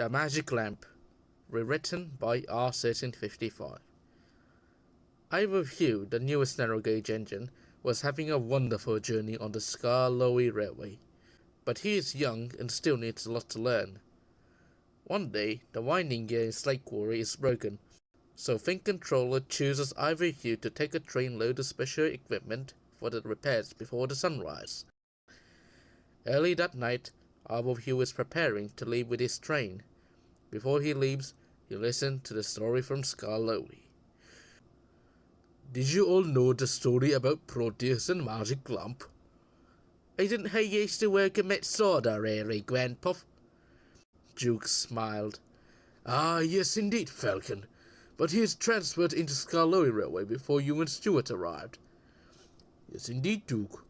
The Magic Lamp, rewritten by R1355. Ivor Hugh, the newest narrow gauge engine, was having a wonderful journey on the Skarloey Railway, but he is young and still needs a lot to learn. One day, the winding gear in Slate Quarry is broken, so Think Controller chooses Ivor Hugh to take a train load of special equipment for the repairs before the sunrise. Early that night, Ivor Hugh is preparing to leave with his train. Before he leaves, he listens to the story from Skarloey. Did you all know the story about Proteus and Magic Lamp? I didn't hear you used to work at Metsoda, really, Grandpuff. Duke smiled. Ah, yes indeed, Falcon. But he is transferred into Skarloey Railway before you and Stuart arrived. Yes indeed, Duke.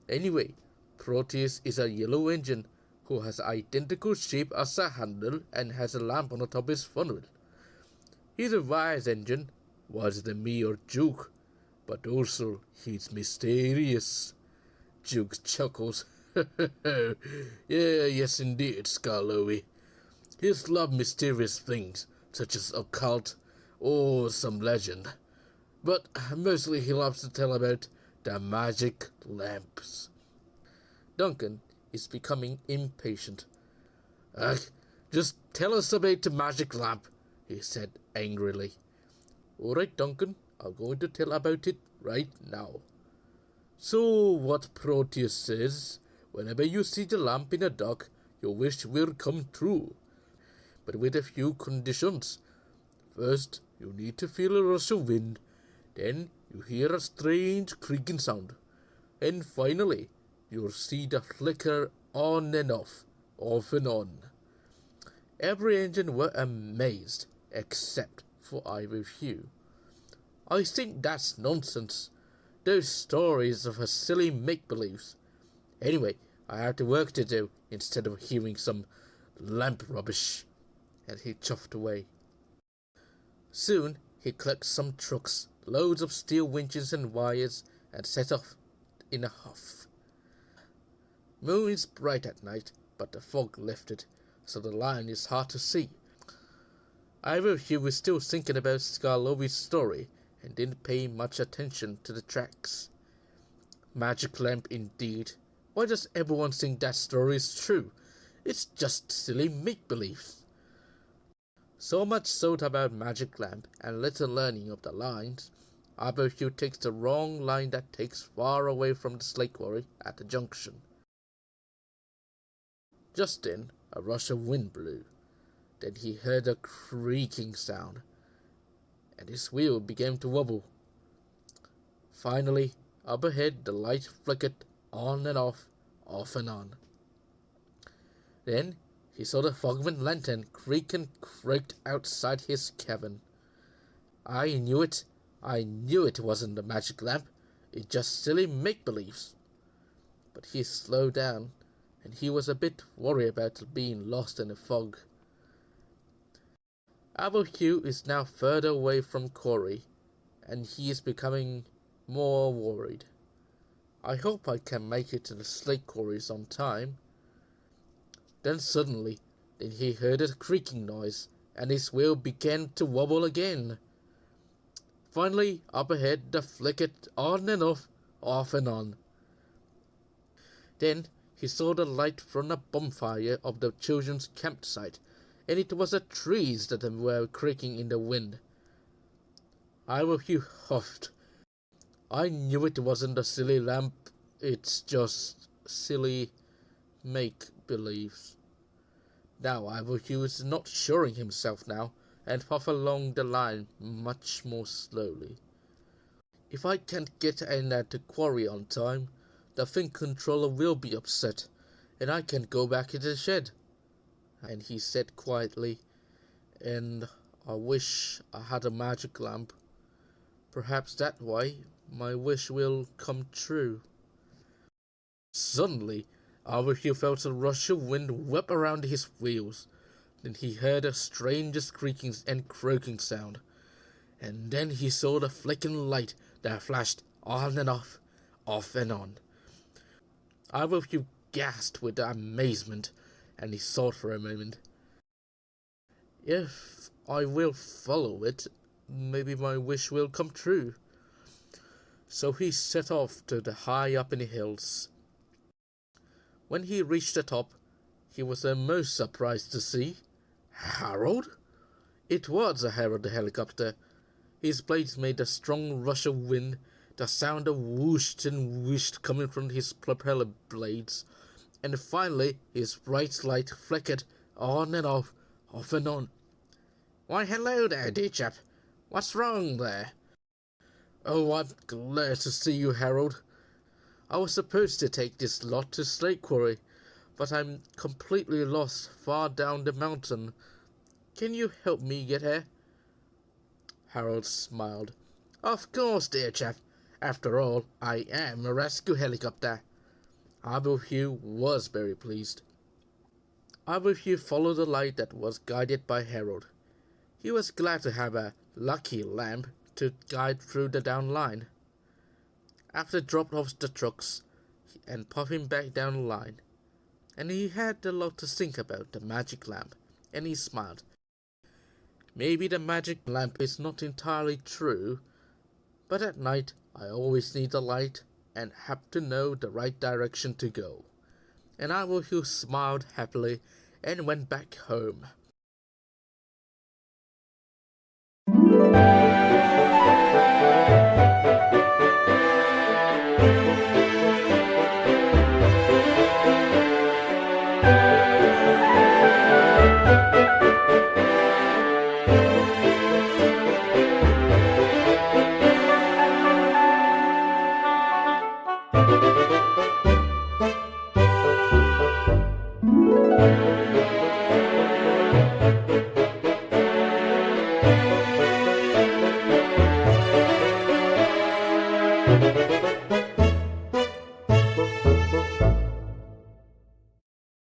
Anyway, Proteus is a yellow engine who has identical shape as a handle and has a lamp on the top of his funnel. He's a wise engine, wiser than me or Duke, but also he's mysterious. Duke chuckles. Yes indeed, Skarloey. He's loved mysterious things, such as occult or some legend. But mostly he loves to tell about the magic lamps. Duncan is becoming impatient. Just tell us about the magic lamp, he said angrily. All right, Duncan, I'm going to tell about it right now. So what Proteus says, whenever you see the lamp in a dock, your wish will come true, but with a few conditions. First, you need to feel a rush of wind, then you hear a strange creaking sound, and finally, you'll see the flicker on and off and on. Every engine were amazed, except for Ivor Hugh. I think that's nonsense. Those stories of her silly make-believes. Anyway, I have the work to do instead of hearing some lamp rubbish. And he chuffed away. Soon he collected some trucks, loads of steel winches and wires, and set off in a huff. Moon is bright at night, but the fog lifted, so the line is hard to see. Ivor Hugh was still thinking about Skarloey's story and didn't pay much attention to the tracks. Magic lamp indeed. Why does everyone think that story is true? It's just silly make-believe. So much thought about magic lamp and little learning of the lines. Ivor Hugh takes the wrong line that takes far away from the Slate Quarry at the junction. Just then, a rush of wind blew. Then he heard a creaking sound, and his wheel began to wobble. Finally, up ahead the light flickered on and off and on. Then he saw the fogman lantern creak and croak outside his cabin. I knew it wasn't the magic lamp. It's just silly make-believes. But he slowed down, and he was a bit worried about being lost in the fog. Ivor Hugh is now further away from Quarry, and he is becoming more worried. I hope I can make it to the Slate Quarries on time. Then suddenly, he heard a creaking noise, and his wheel began to wobble again. Finally, up ahead, the flickered on and off and on. Then he saw the light from the bonfire of the children's campsite, and it was the trees that were creaking in the wind. Ivor Hugh huffed. I knew it wasn't the silly lamp, it's just silly make-believes. Now Ivor Hugh is not suring himself now, and puffed along the line much more slowly. If I can't get in at the quarry on time, the Think Controller will be upset, and I can't go back into the shed. And he said quietly, and I wish I had a magic lamp. Perhaps that way my wish will come true. Suddenly, Ivor Hugh felt a rush of wind whip around his wheels. Then he heard the strangest creaking and croaking sound. And then he saw the flickering light that flashed on and off and on. Ivor Hugh gasped with amazement, and he thought for a moment. If I will follow it, maybe my wish will come true. So he set off to the high up in the hills. When he reached the top, he was the most surprised to see Harold. It was a Harold the helicopter. His blades made a strong rush of wind, the sound of whooshed and whooshed coming from his propeller blades, and finally his bright light flickered on and off and on. "Why, hello there, dear chap. What's wrong there?" "Oh, I'm glad to see you, Harold. I was supposed to take this lot to Slate Quarry, but I'm completely lost far down the mountain. Can you help me get here?" Harold smiled. "Of course, dear chap. After all, I am a rescue helicopter." Aberhue was very pleased. Aberhue followed the light that was guided by Harold. He was glad to have a lucky lamp to guide through the down line. After dropping off the trucks and puffing back down the line, and he had a lot to think about the magic lamp, and he smiled. Maybe the magic lamp is not entirely true, but at night I always need a light and have to know the right direction to go. And Aberhue smiled happily and went back home.